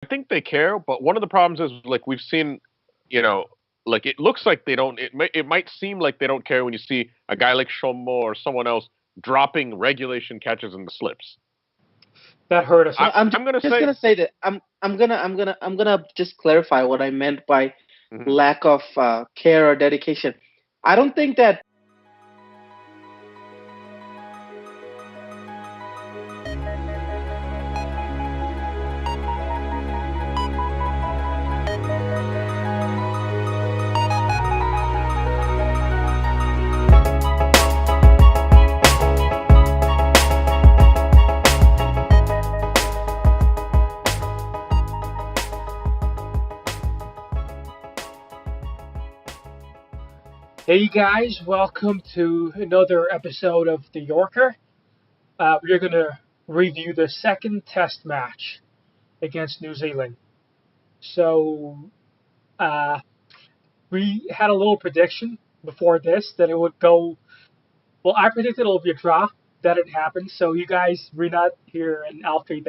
think they care, but one of the problems is like we've seen, you know, like it looks like they don't. It might seem like they don't care when you see a guy like Shomo or someone else dropping regulation catches in the slips. That hurt us. No, I'm I'm gonna just say, gonna say that I'm gonna just clarify what I meant by mhm. lack of care or dedication. I don't think that. Hey guys, welcome to another episode of The Yorker. We're going to review the second test match against New Zealand. So, uh, we had a little prediction before this that it would go. Well, I predicted it would be a draw. That it happened. So, you guys, Rinat here and Alfie,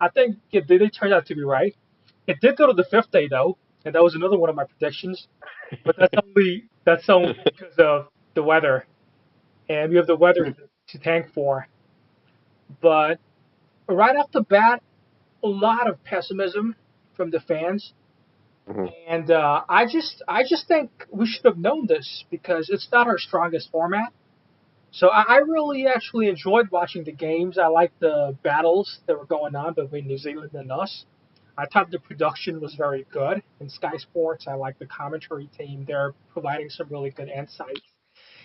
I think they turned out to be right. It did go to the fifth day, though, and that was another one of my predictions. But that's only because of the weather, and we have the weather to thank for. But right off the bat, a lot of pessimism from the fans, Mhm. and I just think we should have known this because it's not our strongest format. So I really actually enjoyed watching the games. I liked the battles that were going on between New Zealand and us. I thought the production was very good in Sky Sports. I like the commentary team. They're providing some really good insights.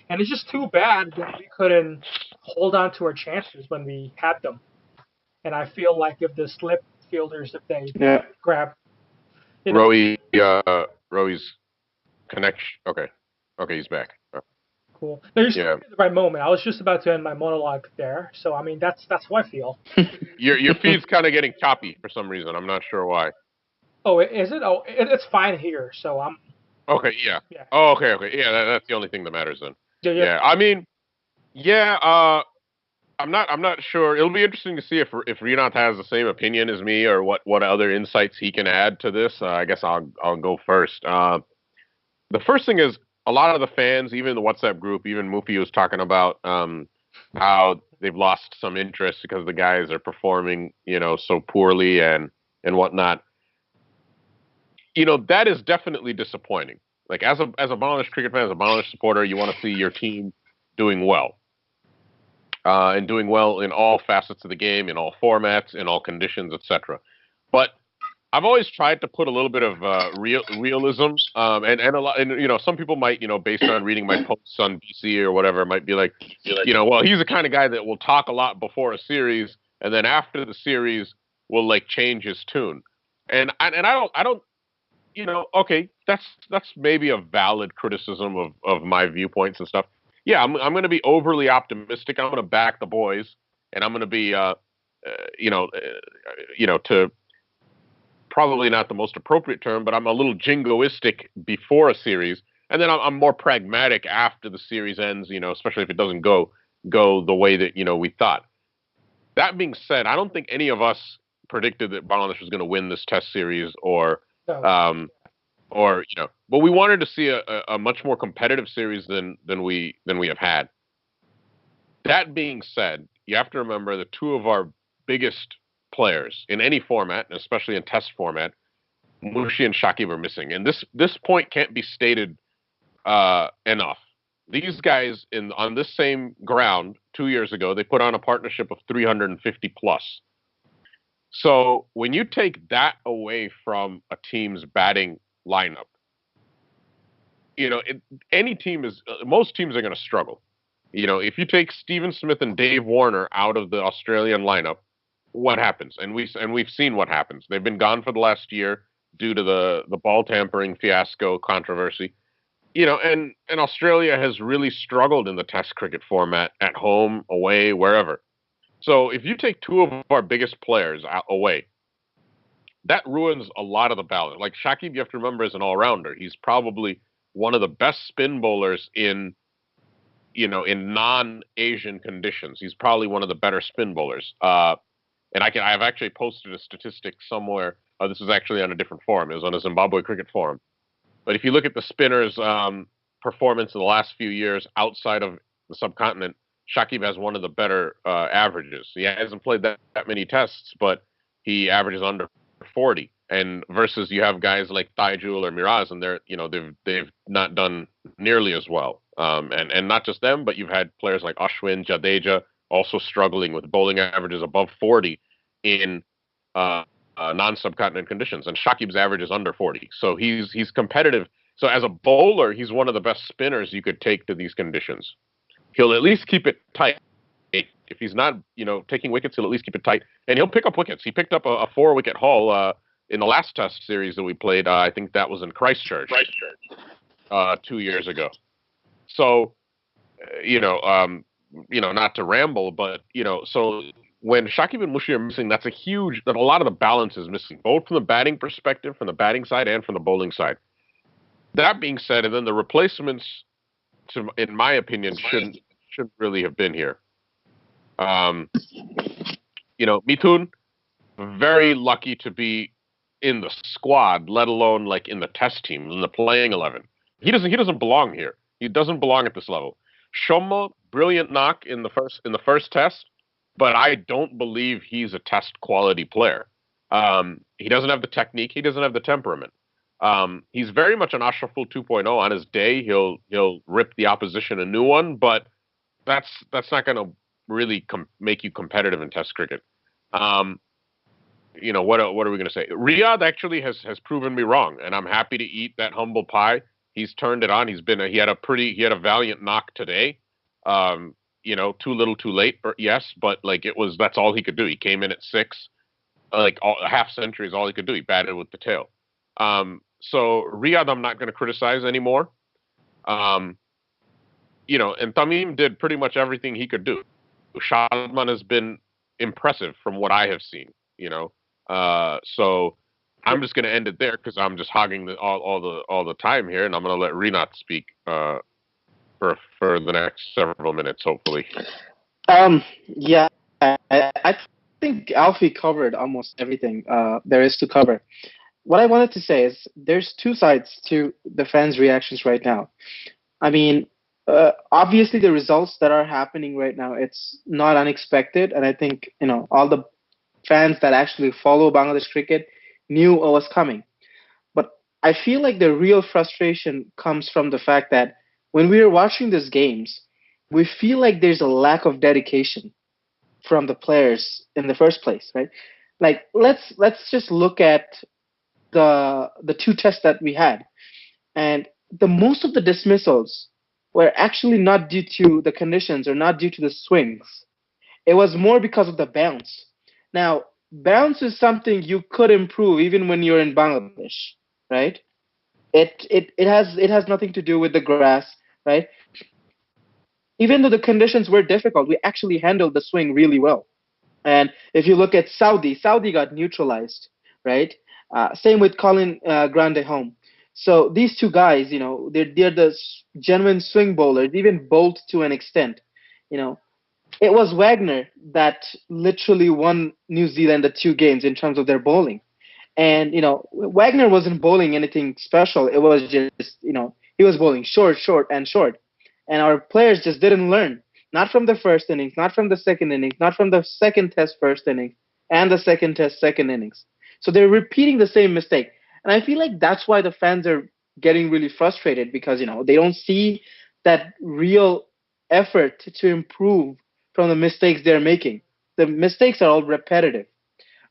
And it's just too bad that we couldn't hold on to our chances when we had them. And I feel like if the slip fielders, if they Yeah. grab, you know, Roey's connection. Okay, okay, he's back. cool. No, you Yeah, stopped me at the right moment. I was just about to end my monologue there. So I mean, that's how I feel. your feed's kind of getting choppy for some reason. I'm not sure why. Oh, is it? Oh, it's fine here. So I'm, Okay, yeah. yeah, Oh, okay. Yeah, that's the only thing that matters then. yeah, yeah. Yeah, I mean, yeah. I'm not sure. It'll be interesting to see if Renat has the same opinion as me or what other insights he can add to this. I guess I'll go first. The first thing is a lot of the fans, even the WhatsApp group, even Mufi was talking about how they've lost some interest because the guys are performing, so poorly and whatnot. That is definitely disappointing. Like as a Bangladesh cricket fan, as a Bangladesh supporter, you want to see your team doing well. And doing well in all facets of the game, in all formats, in all conditions, etc. But I've always tried to put a little bit of realism, and a lot, and some people might, based on reading my posts on BC or whatever, might be like, well, he's the kind of guy that will talk a lot before a series, and then after the series will like change his tune, and I don't, okay, that's maybe a valid criticism of my viewpoints and stuff. Yeah, I'm going to be overly optimistic. I'm going to back the boys, and I'm going to be, you know, to probably not the most appropriate term, but I'm a little jingoistic before a series, and then I'm more pragmatic after the series ends. Especially if it doesn't go the way that we thought. That being said, I don't think any of us predicted that Bangladesh was going to win this Test series, No, um, but we wanted to see a much more competitive series than we have had. That being said, you have to remember the two of our biggest players in any format, and especially in Test format, Mushi and Shakib are missing, and this point can't be stated enough. These guys on this same ground 2 years ago, they put on a partnership of 350 plus. So when you take that away from a team's batting lineup, any team is most teams are going to struggle. If you take Steven Smith and Dave Warner out of the Australian lineup, what happens? And we've seen what happens. They've been gone for the last year due to the ball tampering fiasco controversy. And Australia has really struggled in the Test cricket format at home, away, wherever. So if you take two of our biggest players away, that ruins a lot of the balance. Like Shakib, you have to remember, is an all rounder. He's probably one of the best spin bowlers in non-Asian conditions. He's probably one of the better spin bowlers. And I've actually posted a statistic somewhere This is actually on a different forum. It was on a Zimbabwe cricket forum. But if you look at the spinners' performance in the last few years outside of the subcontinent, Shakib has one of the better averages. He hasn't played that many tests, but he averages under 40. And versus you have guys like Taijul or Miraz, and they've not done nearly as well. And not just them, but you've had players like Ashwin, Jadeja also struggling with bowling averages above 40 in non-subcontinent conditions, and Shakib's average is under 40. So he's competitive. So as a bowler, he's one of the best spinners you could take to these conditions. He'll at least keep it tight. If he's not, taking wickets, he'll at least keep it tight, and he'll pick up wickets. He picked up a 4-wicket haul in the last Test series that we played. I think that was in Christchurch, 2 years ago. So, not to ramble, but so when Shakib and Mushi are missing, that a lot of the balance is missing, both from the batting perspective, from the batting side, and from the bowling side. That being said, and then the replacements, in my opinion, shouldn't really have been here. Mithun, very lucky to be in the squad, let alone like in the test team, in the playing 11. He doesn't belong here. He doesn't belong at this level. Shoma, brilliant knock in the first test, but I don't believe he's a test quality player. He doesn't have the technique. He doesn't have the temperament. He's very much an Ashraful 2.0. On his day, he'll rip the opposition a new one, but that's not going to really make you competitive in Test cricket. What are we going to say? Riyadh actually has proven me wrong, and I'm happy to eat that humble pie. He's turned it on. He had a valiant knock today. Too little, too late. Yes, but that's all he could do. He came in at 6, a half century is all he could do. He batted with the tail. So Riyadh, I'm not going to criticize anymore. And Tamim did pretty much everything he could do. Shadman has been impressive from what I have seen. So I'm just going to end it there because I'm just hogging all the time here, and I'm going to let Rinat speak for the next several minutes, hopefully. Yeah, I think Alfie covered almost everything there is to cover. What I wanted to say is there's two sides to the fans' reactions right now. I mean, obviously the results that are happening right now, it's not unexpected, and I think all the fans that actually follow Bangladesh cricket knew what was coming. But I feel like the real frustration comes from the fact that when we are watching these games, we feel like there's a lack of dedication from the players in the first place, right? Like let's just look at the 2 tests that we had, and the most of the dismissals were actually not due to the conditions or not due to the swings. It was more because of the bounce. Now, bounce is something you could improve even when you're in Bangladesh, right? It has nothing to do with the grass, right? Even though the conditions were difficult, we actually handled the swing really well. And if you look at Saudi got neutralized, right? Same with Colin Grande home. So these 2 guys, they're the genuine swing bowlers, even bowled to an extent. It was Wagner that literally won New Zealand the 2 games in terms of their bowling. And, Wagner wasn't bowling anything special. It was just, he was bowling short, and short. And our players just didn't learn. Not from the first innings, not from the second innings, not from the second test first innings, and the second test second innings. So they're repeating the same mistake. And I feel like that's why the fans are getting really frustrated because, they don't see that real effort to improve from the mistakes they're making. The mistakes are all repetitive,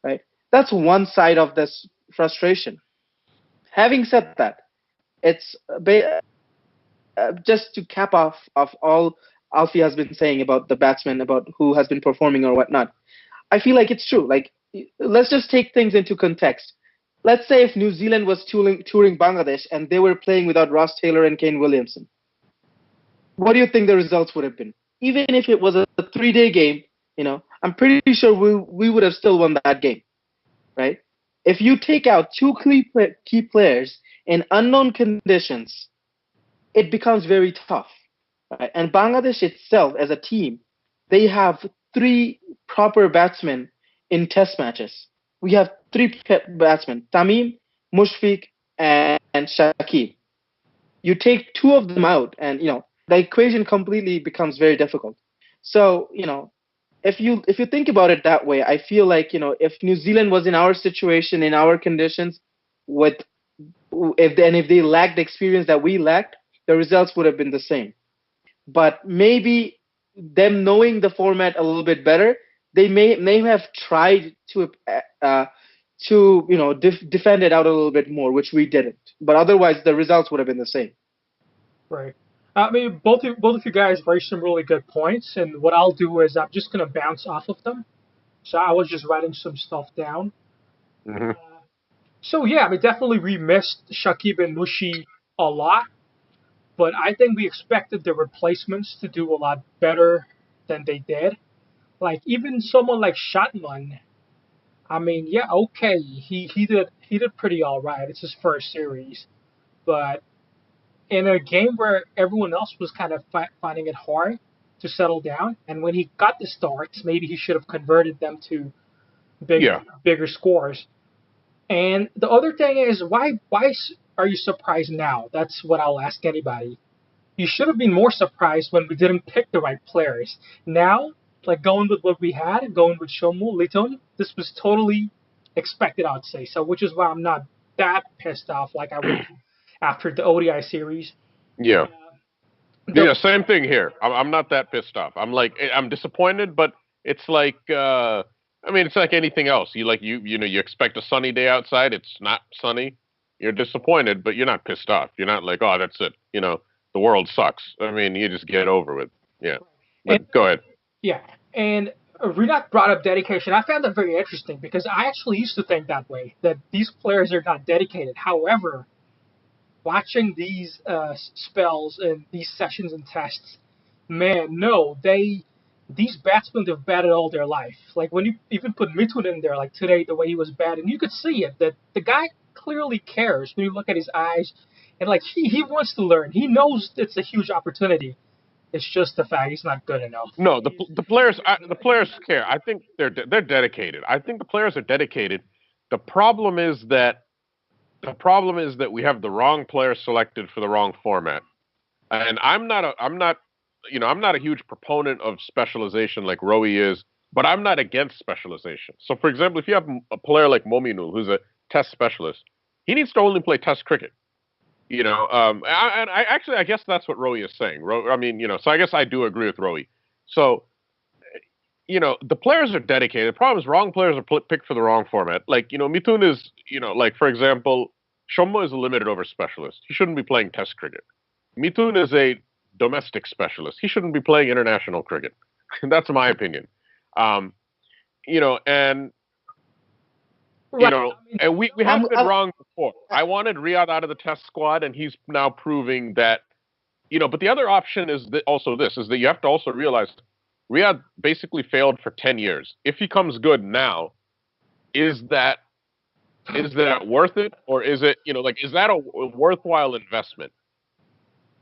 right? That's one side of this frustration. Having said that, it's just to cap off of all Alfie has been saying about the batsman, about who has been performing or whatnot. I feel like it's true. Let's just take things into context. Let's say if New Zealand was touring Bangladesh and they were playing without Ross Taylor and Kane Williamson, what do you think the results would have been? Even if it was a 3-day game, I'm pretty sure we would have still won that game, right? If you take out 2 key players in unknown conditions, it becomes very tough, right? And Bangladesh itself, as a team, they have 3 proper batsmen in test matches. we have three batsmen: Tamim, Mushfiq, and Shakib. You take two of them out, and the equation completely becomes very difficult. So if you think about it that way, I feel like if New Zealand was in our situation, in our conditions, with if they lacked the experience that we lacked, the results would have been the same. But maybe them knowing the format a little bit better, they may have tried to defend it out a little bit more, which we didn't. But otherwise, the results would have been the same. Right. I mean, both of you guys raised some really good points, and what I'll do is I'm just gonna bounce off of them. So I was just writing some stuff down. Hmm. So yeah, I mean, definitely we missed Shakib and Mushi a lot, but I think we expected the replacements to do a lot better than they did. Like even someone like Shatman, I mean, yeah, okay, he did pretty all right. It's his first series, but in a game where everyone else was kind of finding it hard to settle down, and when he got the starts, maybe he should have converted them to Yeah. bigger scores. And the other thing is, why are you surprised now? That's what I'll ask anybody. You should have been more surprised when we didn't pick the right players. Now, like going with what we had, going with Shomu, Liton, this was totally expected, I'd say. So, which is why I'm not that pissed off like I was after the ODI series. Yeah. The Yeah, same thing here. I'm not that pissed off. I'm disappointed, but it's like I mean, it's like anything else. You expect a sunny day outside. It's not sunny. You're disappointed, but you're not pissed off. You're not like, oh, that's it. The world sucks. I mean, you just get over with. Yeah. and But go ahead. yeah, and Rinat brought up dedication. I found that very interesting because I actually used to think that way, that these players are not dedicated. However, watching these spells and these sessions and tests, man, no, these batsmen have batted all their life. Like when you even put Mitun in there, like today, the way he was batting, you could see it that the guy clearly cares when you look at his eyes, and like he wants to learn. He knows it's a huge opportunity. It's just the fact he's not good enough. No, the players care. I think they're dedicated. I think the players are dedicated. The problem is that we have the wrong player selected for the wrong format. And I'm not a huge proponent of specialization like Roey is, but I'm not against specialization. So, for example, if you have a player like Mominul, who's a test specialist, he needs to only play test cricket. I guess that's what Roey is saying. I mean, so I guess I do agree with Roey. So, the players are dedicated. The problem is wrong players are picked for the wrong format. Like, Mithun is, like, for example, Shommo is a limited over specialist. He shouldn't be playing test cricket. Mithun is a domestic specialist. He shouldn't be playing international cricket. That's my opinion. Um, and Right. I mean, and we have I'm, been I'm, wrong before. I wanted Riyadh out of the test squad, and he's now proving that. But the other option is also this: is that you have to also realize Riyadh basically failed for 10 years. If he comes good now, is that worth it, or is it like is that a worthwhile investment?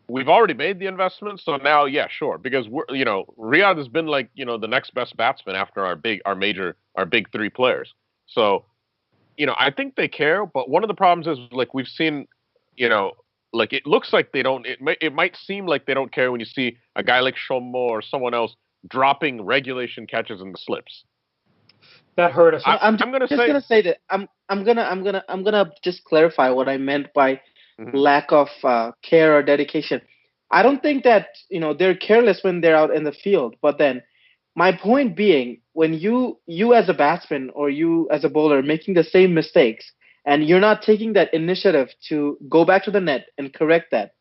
We've already made the investment, so now, yeah, sure. Because Riyadh has been like the next best batsman after our big three players. So I think they care, but one of the problems is like we've seen, you know, like it looks like they don't. It might seem like they don't care when you see a guy like Shomo or someone else dropping regulation catches in the slips. that hurt us. I'm I'm gonna just say, gonna say that I'm gonna just clarify what I meant by mhm. lack of care or dedication. I don't think that they're careless when they're out in the field, but then my point being, when you as a batsman or you as a bowler making the same mistakes and you're not taking that initiative to go back to the net and correct that,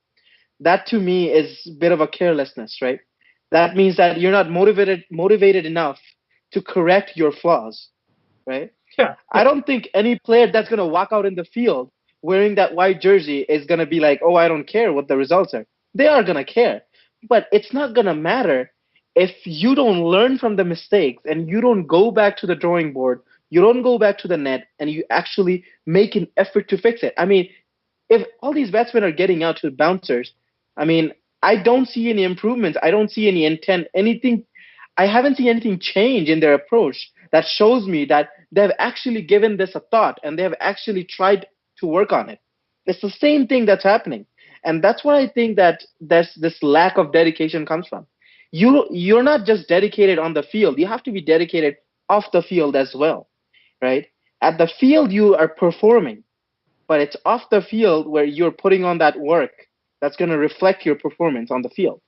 that to me is a bit of a carelessness, right? That means that you're not motivated enough to correct your flaws, right? Yeah, I yeah. don't think any player that's going to walk out in the field wearing that white jersey is going to be like, oh, I don't care what the results are. They are going to care. But it's not going to matter if you don't learn from the mistakes and you don't go back to the drawing board, you don't go back to the net, and you actually make an effort to fix it. I mean, if all these batsmen are getting out to bouncers, I mean, I don't see any improvements. I don't see any intent, anything. I haven't seen anything change in their approach that shows me that they've actually given this a thought and they have actually tried to work on it. It's the same thing that's happening. And that's why I think that there's this lack of dedication comes from. You're not just dedicated on the field, you have to be dedicated off the field as well, right? At the field you are performing, but it's off the field where you're putting on that work that's going to reflect your performance on the field.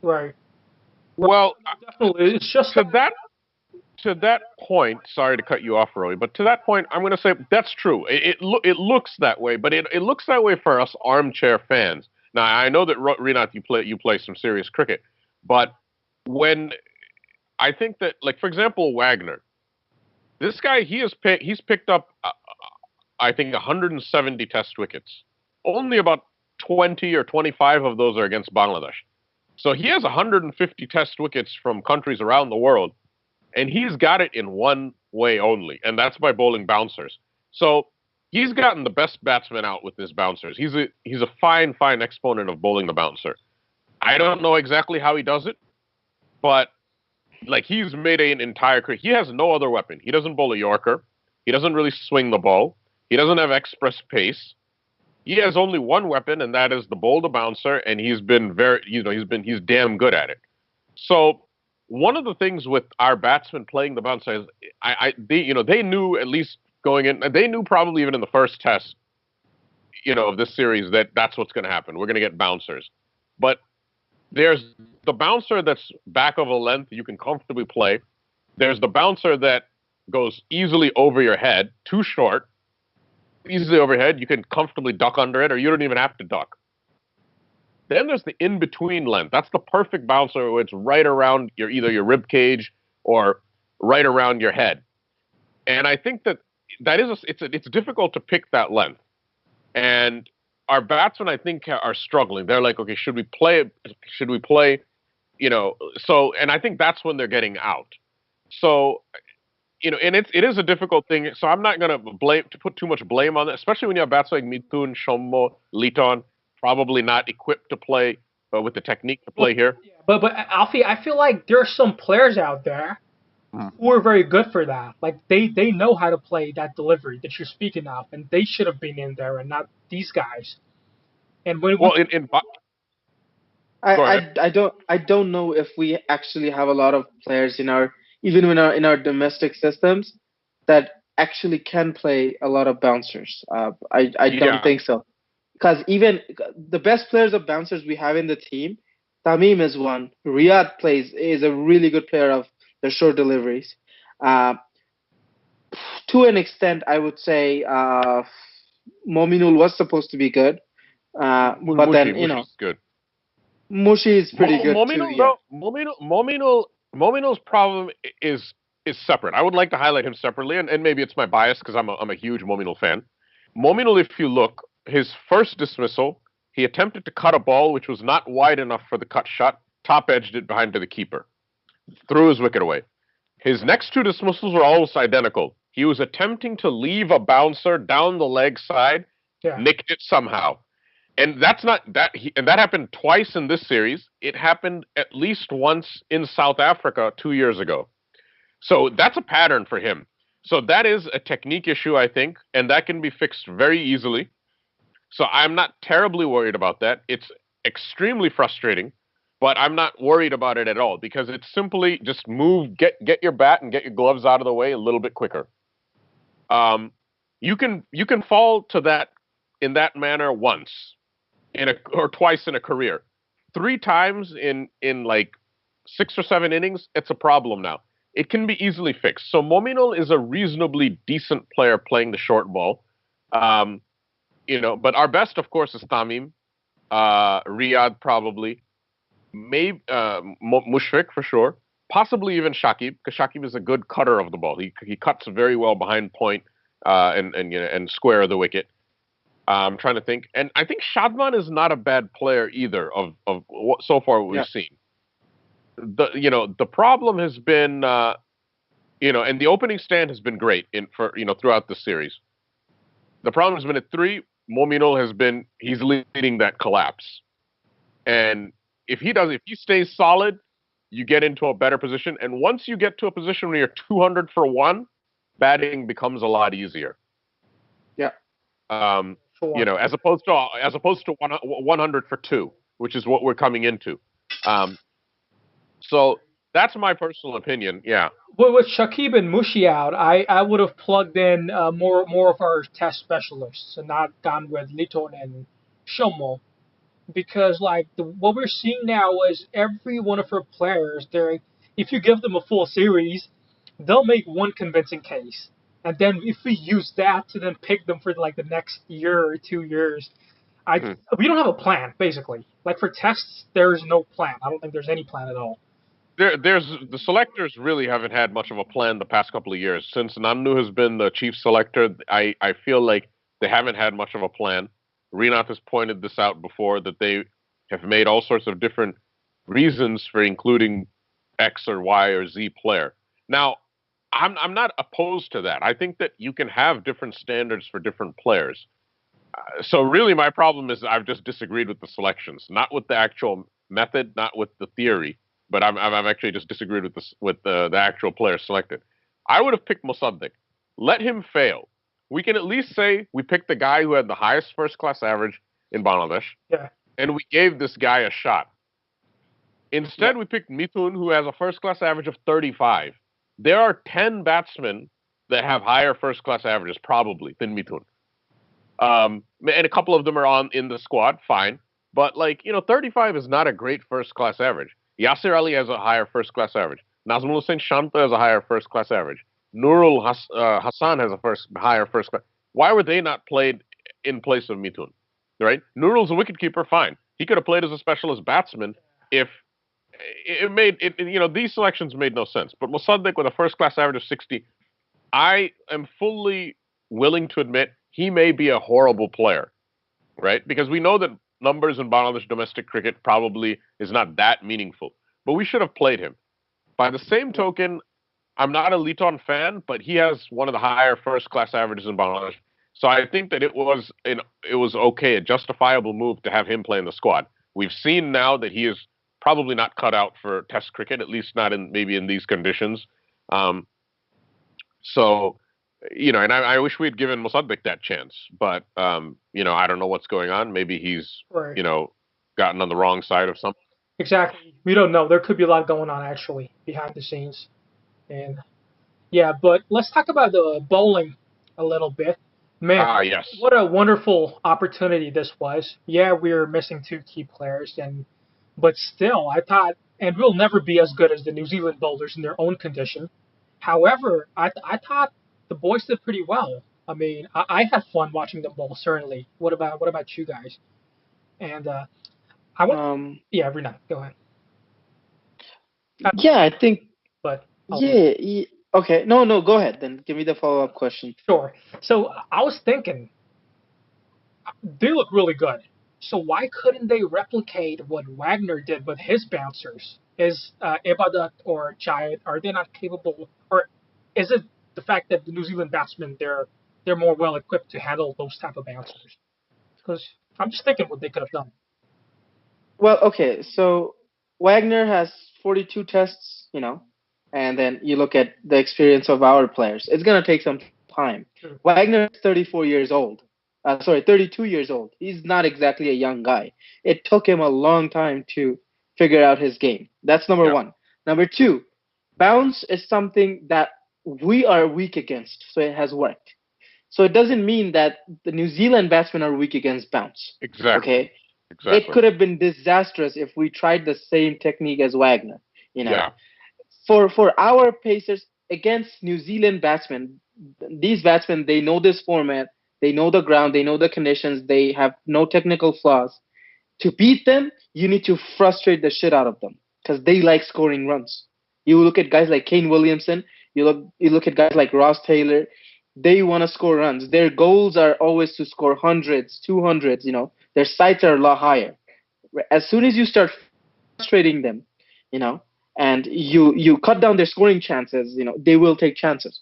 Right. Well, Definitely. It's just to that point, sorry to cut you off, Roey, but to that point, I'm going to say that's true. It looks that way, but it looks that way for us armchair fans. Now, I know that Rinat, you play some serious cricket, but when I think that, like for example, Wagner, this guy he's picked up I think 170 Test wickets. Only about 20 or 25 of those are against Bangladesh. So he has 150 Test wickets from countries around the world. And he's got it in one way only, and that's by bowling bouncers. So he's gotten the best batsmen out with his bouncers. He's a fine exponent of bowling the bouncer. I don't know exactly how he does it, but like he's made an entire career. He has no other weapon. He doesn't bowl a Yorker. He doesn't really swing the ball. He doesn't have express pace. He has only one weapon, and that is the bowl the bouncer, and he's been he's damn good at it. So one of the things with our batsmen playing the bouncer is they knew at least going in, they knew probably even in the first test, of this series that that's what's going to happen. We're going to get bouncers. But there's the bouncer that's back of a length you can comfortably play. There's the bouncer that goes easily over your head, too short, easily overhead. You can comfortably duck under it, or you don't even have to duck. Then there's the in-between length. That's the perfect bouncer where it's right around either your rib cage or right around your head. And I think it's difficult to pick that length. And our batsmen, I think, are struggling. They're like, okay, should we play? Should we play? So, and I think that's when they're getting out. So, and it is a difficult thing. So I'm not going to put too much blame on it, especially when you have batsmen like Mithun, Shommo, Liton, probably not equipped to play with the technique to play here. But Alfie, I feel like there are some players out there who are very good for that. Like they know how to play that delivery that you're speaking of, and they should have been in there and not these guys. And I don't know if we actually have a lot of players in our domestic systems that actually can play a lot of bouncers. I don't think so. Because even the best players of bouncers we have in the team, Tamim is one. Riyad is a really good player of the short deliveries. To an extent, I would say Mominul was supposed to be good, but then Mushi's good. Mushi is pretty good too. Yeah. Mominul's problem is separate. I would like to highlight him separately, and maybe it's my bias because I'm a huge Mominul fan. Mominul, if you look, his first dismissal, he attempted to cut a ball which was not wide enough for the cut shot, top-edged it behind to the keeper, threw his wicket away. His next two dismissals were almost identical. He was attempting to leave a bouncer down the leg side, nicked it somehow. And that happened twice in this series. It happened at least once in South Africa 2 years ago. So that's a pattern for him. So that is a technique issue, I think, and that can be fixed very easily. So I'm not terribly worried about that. It's extremely frustrating, but I'm not worried about it at all because it's simply just get your bat and get your gloves out of the way a little bit quicker. You can fall to that in that manner once or twice in a career. 3 times in like 6 or 7 innings, it's a problem now. It can be easily fixed. So Mominul is a reasonably decent player playing the short ball. But our best, of course, is Tamim, Riyad probably, maybe Mushfiq for sure, possibly even Shakib, because Shakib is a good cutter of the ball. He cuts very well behind point and square of the wicket. I'm trying to think, and I think Shadman is not a bad player either. Of what so far we've seen, the problem has been and the opening stand has been great throughout the series. The problem has been at 3. Mominul he's leading that collapse, and if he stays solid, you get into a better position. And once you get to a position where you're 200 for one, batting becomes a lot easier. Yeah. You know, as opposed to 100 for two, which is what we're coming into. So that's my personal opinion. Yeah. With Shakib and Mushi out, I would have plugged in more of our test specialists and not gone with Liton and Shomo, because like what we're seeing now is every one of our players, they if you give them a full series, they'll make one convincing case, and then if we use that to then pick them for like the next year or 2 years, we don't have a plan basically. Like for tests, there's no plan. I don't think there's any plan at all. There's the selectors really haven't had much of a plan the past couple of years. Since Nanu has been the chief selector, I feel like they haven't had much of a plan. Rinat has pointed this out before, that they have made all sorts of different reasons for including X or Y or Z player. Now, I'm not opposed to that. I think that you can have different standards for different players. So really, my problem is I've just disagreed with the selections, not with the actual method, not with the theory, but I've actually just disagreed with the actual player selected. I would have picked Mossadegh. Let him fail. We can at least say we picked the guy who had the highest first class average in Bangladesh, Yeah. and we gave this guy a shot. Instead, we picked Mithun, who has a first class average of 35. There are 10 batsmen that have higher first class averages, probably, than Mithun. And a couple of them are in the squad, fine. But, 35 is not a great first class average. Yasir Ali has a higher first class average. Nazmul Hussain Shanta has a higher first class average. Nurul Hassan has a higher first class. Why were they not played in place of Mithun? Right? Nurul's a wicketkeeper, fine. He could have played as a specialist batsman if these selections made no sense. But Mossadegh with a first class average of 60, I am fully willing to admit he may be a horrible player, right? Because we know that numbers in Bangladesh domestic cricket probably is not that meaningful, but we should have played him. By the same token, I'm not a Liton fan, but he has one of the higher first class averages in Bangladesh. So I think that it was okay, a justifiable move to have him play in the squad. We've seen now that he is probably not cut out for Test cricket, at least not maybe in these conditions. So, and I wish we'd given Mossadegh that chance, but I don't know what's going on. Maybe he's Right. Gotten on the wrong side of something. Exactly. We don't know. There could be a lot going on actually behind the scenes, and yeah. But let's talk about the bowling a little bit. Man, Yes. what a wonderful opportunity this was. Yeah, we were missing two key players, but still, I thought, and we'll never be as good as the New Zealand bowlers in their own condition. However, I thought the boys did pretty well. I mean, I had fun watching them bowl. Certainly. What about you guys? And I want, yeah, Rinat, go ahead. Yeah, I think. But Yeah. Okay. No. Go ahead. Then give me the follow-up question. Sure. So I was thinking, they look really good. So why couldn't they replicate what Wagner did with his bouncers? Is Ibadat or Jayat, are they not capable, or is it the fact that the New Zealand batsmen they're more well equipped to handle those type of bouncers? Because I'm just thinking what they could have done. Well, okay. So Wagner has 42 tests, and then you look at the experience of our players. It's gonna take some time. True. Wagner is 34 years old. 32 years old. He's not exactly a young guy. It took him a long time to figure out his game. That's number one. Number two, bounce is something that we are weak against, so it has worked. So it doesn't mean that the New Zealand batsmen are weak against bounce. Exactly. Okay? Exactly. It could have been disastrous if we tried the same technique as Wagner. Yeah. For our pacers against New Zealand batsmen, these batsmen, they know this format. They know the ground, they know the conditions, they have no technical flaws. To beat them, you need to frustrate the shit out of them because they like scoring runs. You look at guys like Kane Williamson, you look at guys like Ross Taylor, they want to score runs. Their goals are always to score hundreds, 200s, their sights are a lot higher. As soon as you start frustrating them, and you cut down their scoring chances, they will take chances.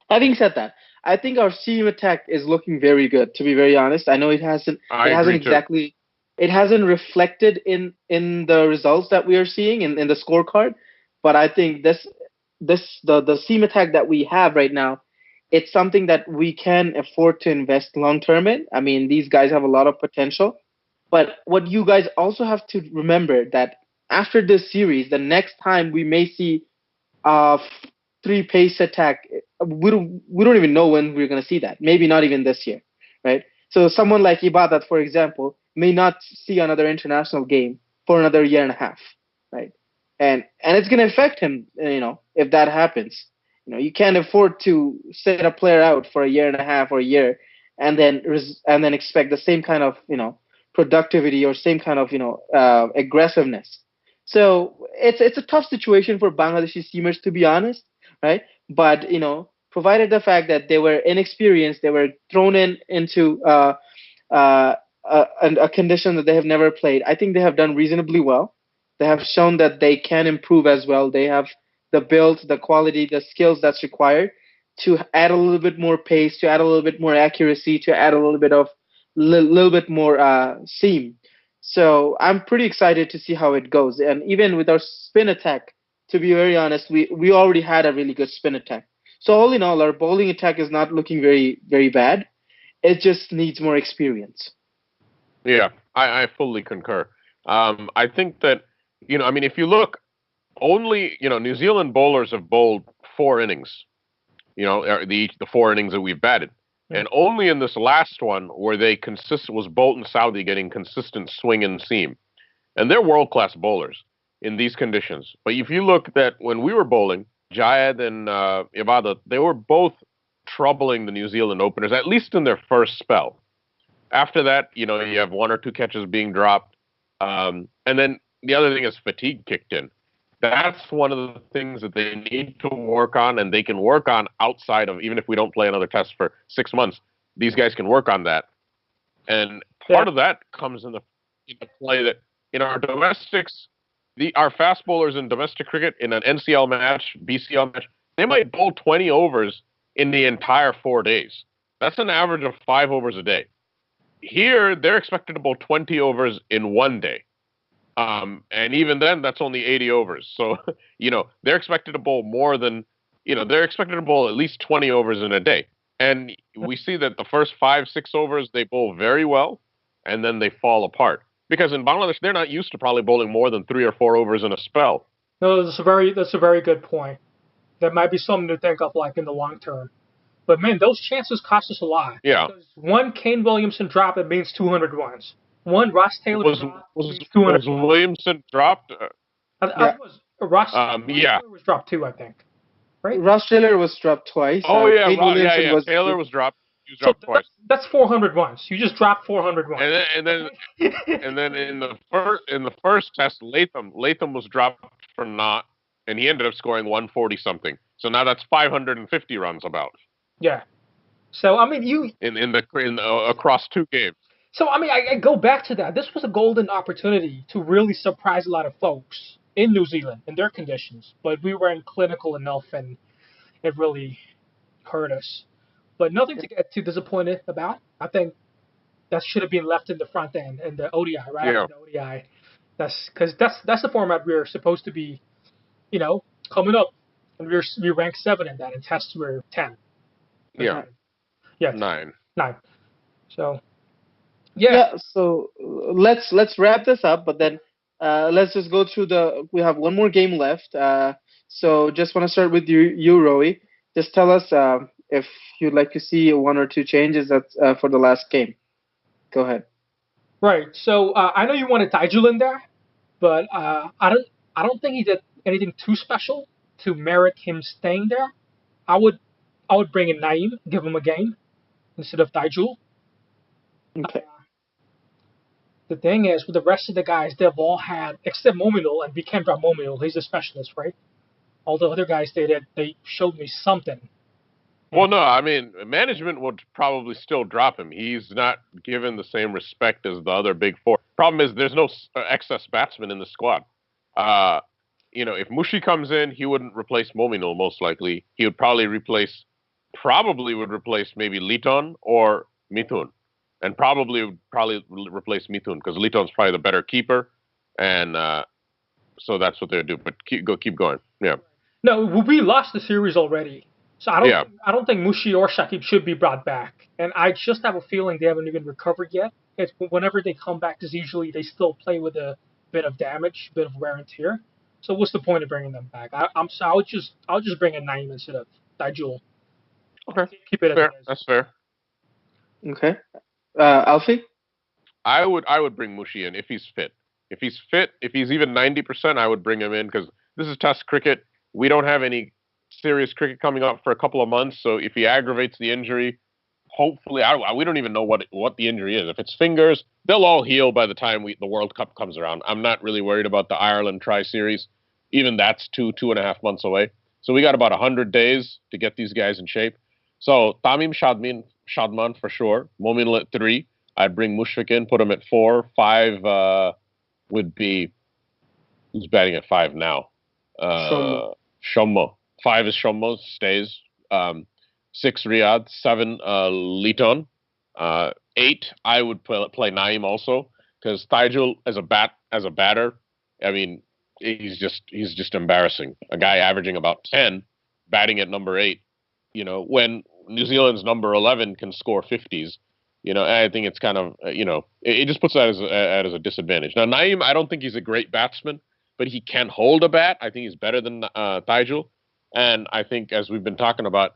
Having said that, I think our seam attack is looking very good. To be very honest, I know it hasn't it hasn't reflected in the results that we are seeing in the scorecard. But I think the seam attack that we have right now, it's something that we can afford to invest long term in. I mean, these guys have a lot of potential. But what you guys also have to remember that after this series, the next time we may see a three pace attack, we don't even know when we're going to see that. Maybe not even this year, right? So someone like Ibadat, for example, may not see another international game for another year and a half, right? And it's going to affect him, if that happens. You can't afford to set a player out for a year and a half or a year, and then expect the same kind of productivity or same kind of aggressiveness. So it's a tough situation for Bangladeshi steamers, to be honest, right? But provided the fact that they were inexperienced, they were thrown into a condition that they have never played. I think they have done reasonably well. They have shown that they can improve as well. They have the build, the quality, the skills that's required to add a little bit more pace, to add a little bit more accuracy, to add a little bit of little bit more seam. So I'm pretty excited to see how it goes. And even with our spin attack, to be very honest, we already had a really good spin attack. So all in all, our bowling attack is not looking very, very bad. It just needs more experience. Yeah, I fully concur. I think that, I mean, if you look, only, New Zealand bowlers have bowled 4 innings, the 4 innings that we've batted. And only in this last one were they was Bolton Saudi getting consistent swing and seam. And they're world-class bowlers in these conditions. But if you look at when we were bowling, Jayad and Ibadat, they were both troubling the New Zealand openers, at least in their first spell. After that, you have 1 or 2 catches being dropped. And then the other thing is fatigue kicked in. That's one of the things that they need to work on, and they can work on outside of, even if we don't play another test for 6 months, these guys can work on that. And part of that comes into play that in our domestics, our fast bowlers in domestic cricket, in an NCL match, BCL match, they might bowl 20 overs in the entire 4 days. That's an average of 5 overs a day. Here, they're expected to bowl 20 overs in 1 day. And even then, that's only 80 overs. So, they're expected to bowl more than, they're expected to bowl at least 20 overs in a day. And we see that the first 5, 6 overs, they bowl very well, and then they fall apart. Because in Bangladesh, they're not used to probably bowling more than 3 or 4 overs in a spell. No, that's a very good point. That might be something to think of, like in the long term. But man, those chances cost us a lot. Yeah. Because one Kane Williamson drop, it means 200 runs. One Ross Taylor drop means 200 was Williamson dropped? Ross Taylor was dropped too, I think. Right? Ross Taylor was dropped twice. Oh yeah, Taylor was dropped. He was dropped twice. That's 400 runs. You just dropped 400 runs. And then in the first test, Latham was dropped for not, and he ended up scoring 140 something. So now that's 550 runs about. Yeah. So I mean, across 2 games. So I mean, I go back to that. This was a golden opportunity to really surprise a lot of folks in New Zealand in their conditions, but we weren't clinical enough, and it really hurt us. But nothing to get too disappointed about. I think that should have been left in the front end in the ODI, right? Yeah. The ODI. That's the format we're supposed to be, coming up, and we ranked 7 in that, and tests were 10. Yeah. 9. Yeah. 9. So. Yeah. So let's wrap this up, but then let's just go through we have one more game left. So just want to start with you, Roey. Just tell us if you'd like to see 1 or 2 changes for the last game. Go ahead. Right. So I know you wanted Taijul in there, but I don't think he did anything too special to merit him staying there. I would bring in Naeem, give him a game instead of Taijul. Okay. The thing is, with the rest of the guys, they've all had, except Mominul, and we can't drop Mominul, he's a specialist, right? All the other guys, they showed me something. Well, no, I mean, management would probably still drop him. He's not given the same respect as the other big 4. Problem is, there's no excess batsmen in the squad. If Mushi comes in, he wouldn't replace Mominul, most likely. He would probably replace maybe Liton or Mithun. and probably replace Mithun because Liton's probably the better keeper, and so that's what they'll do. But keep going. Yeah. No, we lost the series already, so Yeah. I don't think Mushi or Shakib should be brought back, and I just have a feeling they haven't even recovered yet. It's whenever they come back, because usually they still play with a bit of damage, bit of wear and tear. So what's the point of bringing them back? I'll just bring in Naeem instead of Daijul. Okay. Keep it as Fair. it is. That's fair. Okay. Alfie? I would bring Mushi in if he's fit. If he's even 90%, I would bring him in because this is Test cricket. We don't have any serious cricket coming up for a couple of months. So if he aggravates the injury, hopefully, we don't even know what the injury is. If it's fingers, they'll all heal by the time the World Cup comes around. I'm not really worried about the Ireland Tri-Series. Even that's 2.5 months away. So we got about 100 days to get these guys in shape. So Tamim Shadman for sure. Mominul at 3. I'd bring Mushfiq in, put him at 4. 5 would be who's batting at 5 now? Shommo. 5 is Shommo, stays. 6 Riyadh, 7 Liton. 8 I would play Naeem also because Taijul as a batter, I mean he's just embarrassing. A guy averaging about 10, batting at number 8. When New Zealand's number 11 can score 50s. I think it's kind of, it just puts that as a disadvantage. Now, Naeem, I don't think he's a great batsman, but he can hold a bat. I think he's better than Taijul. And I think, as we've been talking about,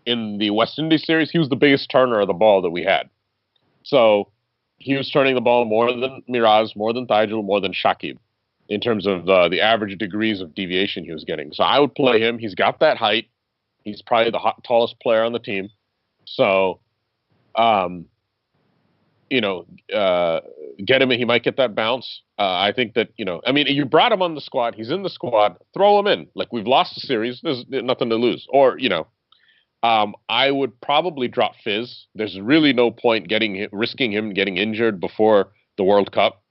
in the West Indies series, he was the biggest turner of the ball that we had. So he was turning the ball more than Miraz, more than Taijul, more than Shakib in terms of the average degrees of deviation he was getting. So I would play him. He's got that height. He's probably the tallest player on the team. So... get him in. He might get that bounce. I think that, you brought him on the squad. He's in the squad. Throw him in. Like, we've lost the series. There's nothing to lose. Or, I would probably drop Fizz. There's really no point risking him getting injured before the World Cup.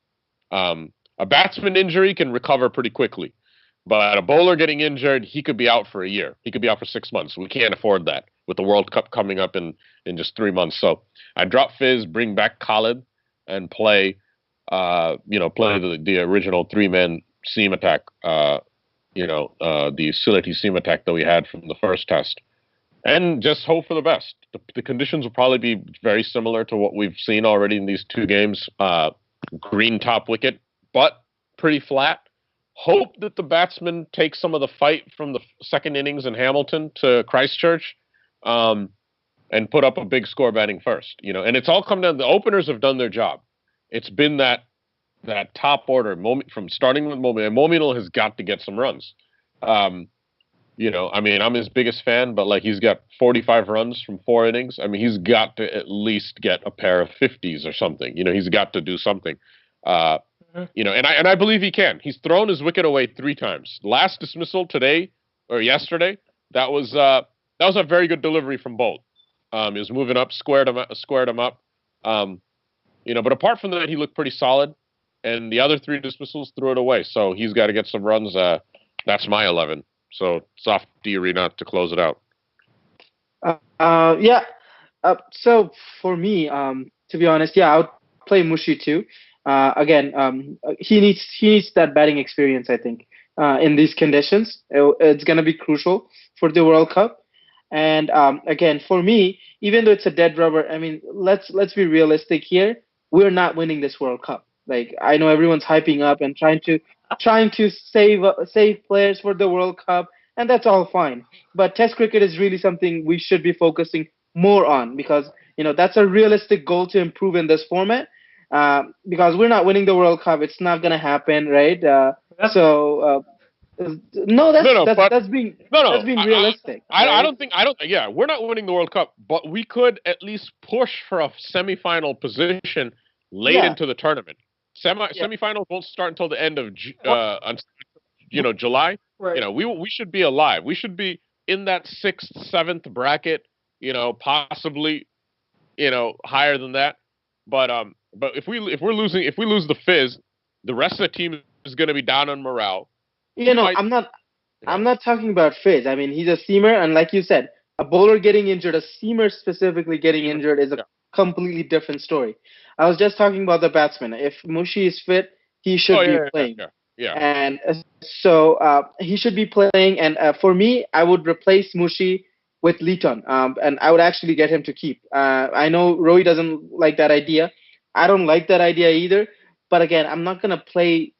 A batsman injury can recover pretty quickly. But a bowler getting injured, he could be out for a year. He could be out for 6 months. We can't afford that with the World Cup coming up in just 3 months. So I drop Fizz, bring back Khalid, and play the original 3-man seam attack. The Sylheti seam attack that we had from the first test, and just hope for the best. The conditions will probably be very similar to what we've seen already in these 2 games. Green top wicket, but pretty flat. Hope that the batsmen take some of the fight from the second innings in Hamilton to Christchurch, and put up a big score batting first. And it's all come down. The openers have done their job. It's been that top order from starting with Mominul. And Mominul has got to get some runs. I'm his biggest fan, but he's got 45 runs from 4 innings. He's got to at least get a pair of 50s or something. He's got to do something. And I believe he can. He's thrown his wicket away 3 times. Last dismissal today or yesterday, that was a very good delivery from Bolt. He was moving up, squared him up. But apart from that, he looked pretty solid. And the other 3 dismissals threw it away. So he's got to get some runs. That's my 11. So it's off to you, Rinat, to close it out. So for me, to be honest, I would play Mushi too. He needs that batting experience, I think, in these conditions. It's going to be crucial for the World Cup. And again, for me, even though it's a dead rubber, let's be realistic here. We're not winning this World Cup. I know everyone's hyping up and trying to save players for the World Cup, and that's all fine. But Test cricket is really something we should be focusing more on because that's a realistic goal to improve in this format. Because we're not winning the World Cup, it's not going to happen, right? That's being realistic. We're not winning the World Cup, but we could at least push for a semifinal position late into the tournament. Semifinals won't start until the end of July. Right. We should be alive. We should be in that 6th, 7th bracket. Possibly, higher than that. But if we lose the Fizz, the rest of the team is going to be down on morale. I'm not talking about Fizz. He's a seamer, and like you said, a bowler getting injured, a seamer specifically getting injured is a completely different story. I was just talking about the batsman. If Mushi is fit, he Oh should be yeah, yeah, playing. yeah, yeah. And so he should be playing. And for me, I would replace Mushi with Liton, and I would actually get him to keep. I know Roey doesn't like that idea. I don't like that idea either. But again, I'm not gonna play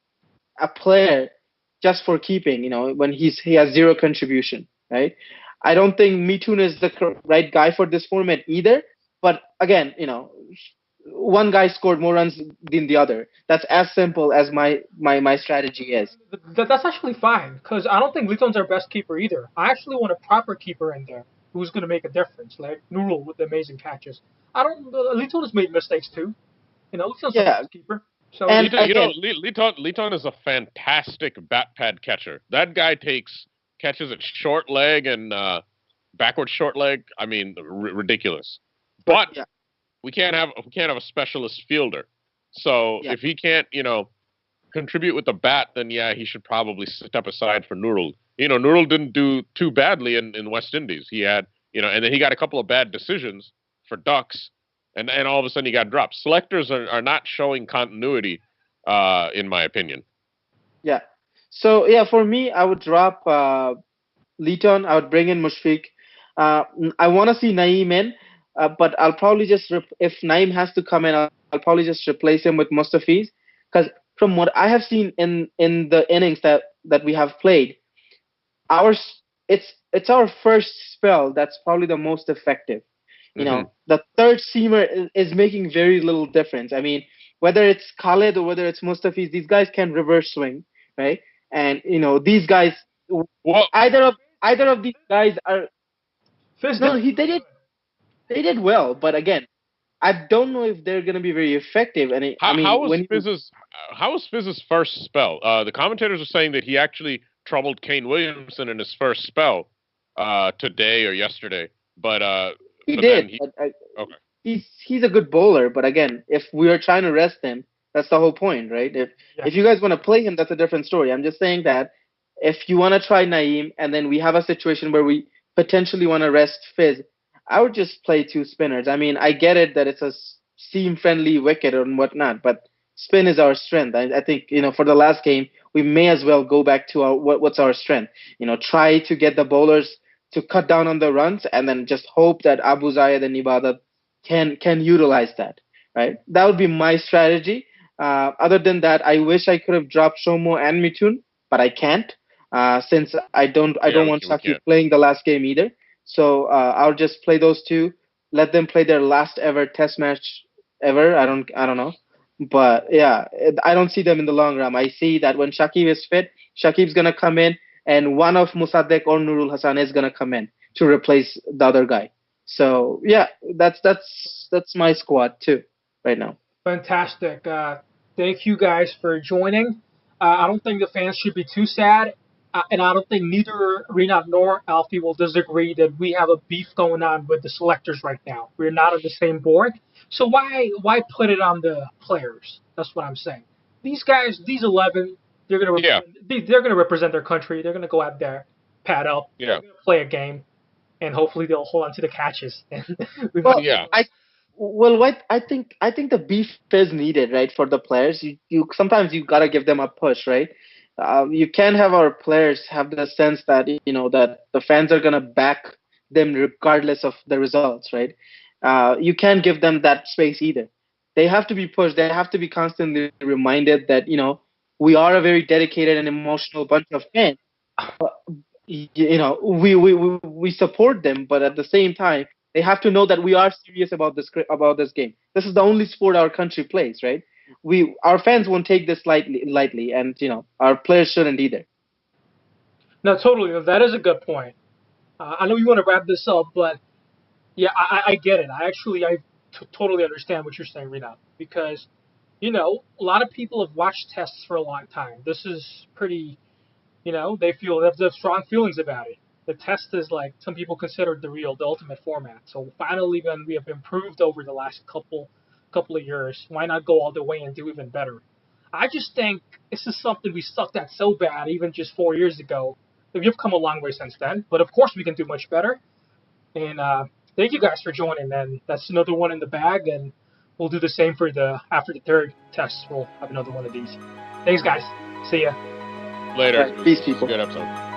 a player just for keeping. When he has zero contribution, right? I don't think Mitun is the right guy for this format either. But again, one guy scored more runs than the other. That's as simple as my strategy is. That's actually fine because I don't think Liton's our best keeper either. I actually want a proper keeper in there who's going to make a difference, like Nurul with the amazing catches. I don't. Liton has made mistakes too. Liton's not the Yeah, best keeper. So and again, Liton is a fantastic bat pad catcher. That guy takes catches at short leg and backward short leg. I mean, ridiculous. but But yeah, we can't have a specialist fielder. So yeah, if he can't, contribute with the bat, then yeah, he should probably step aside for Nurul. Nurul didn't do too badly in West Indies. He had, and then he got a couple of bad decisions for Ducks, and all of a sudden he got dropped. Selectors are not showing continuity, in my opinion. yeah. So yeah, for me, I would drop Leeton. I would bring in Mushfiq. I want to see Naeem in, but I'll probably just if Naeem has to come in, I'll probably just replace him with Mustafiz because from what I have seen in the innings that we have played, it's our first spell that's probably the most effective. Hmm. The third seamer is making very little difference. I mean, whether it's Khaled or whether it's Mustafiz, these guys can reverse swing, right? And these guys, Well, either of these guys are Fizz no, did he they did well, but again, I don't know if they're gonna be very effective. And I how mean, how was Fizz's first spell? The commentators are saying that he actually troubled Kane Williamson in his first spell, today or yesterday. But he but then did, he but okay. he's a good bowler, but again, if we are trying to rest him, that's the whole point, right? If yeah. if you guys want to play him, that's a different story. I'm just saying that if you want to try Naeem, and then we have a situation where we potentially want to rest Fizz, I would just play two spinners. I mean, I get it that it's a seam-friendly wicket and whatnot, but spin is our strength. I think for the last game, we may as well go back to what's our strength. Try to get the bowlers to cut down on the runs, and then just hope that Abu Zayed and Ibadat can utilize that. Right? That would be my strategy. Other than that, I wish I could have dropped Shomo and Mitun, but I can't, since I don't Yeah, want we Shaki can't. playing the last game either. So I'll just play those two, let them play their last ever Test match ever. I don't know, but yeah, I don't see them in the long run. I see that when Shakib is fit, Shakib's gonna come in, and one of Musaddiq or Nurul Hassan is gonna come in to replace the other guy. So yeah, that's my squad too right now. Fantastic. Thank you guys for joining. I don't think the fans should be too sad, and I don't think neither Rinat nor Alfie will disagree that we have a beef going on with the selectors right now. We're not on the same board, so why put it on the players? That's what I'm saying. These guys, these 11, they're gonna Yeah, they're gonna represent their country. They're gonna go out there, pad up, yeah, play a game, and hopefully they'll hold on to the catches. And we might Well, be yeah, able. I well, what I think the beef is needed, right, for the players. You sometimes you gotta give them a push, right? You can't have our players have the sense that that the fans are gonna back them regardless of the results, right? You can't give them that space either. They have to be pushed. They have to be constantly reminded that we are a very dedicated and emotional bunch of fans. We support them, but at the same time, they have to know that we are serious about this game. This is the only sport our country plays, right? Our fans won't take this lightly, and our players shouldn't either. No, totally. That is a good point. I know you want to wrap this up, but yeah, I get it. I totally understand what you're saying, Rena, because a lot of people have watched tests for a long time. This is pretty, they have strong feelings about it. The test is like some people consider the ultimate format. So finally, when we have improved over the last couple of years, why not go all the way and do even better? I just think this is something we sucked at so bad, even just 4 years ago. We've come a long way since then, but of course we can do much better. And thank you guys for joining. And that's another one in the bag. And we'll do the same for after the third test. We'll have another one of these. Thanks, guys. See ya. Later. All right, peace, It was a people. good episode.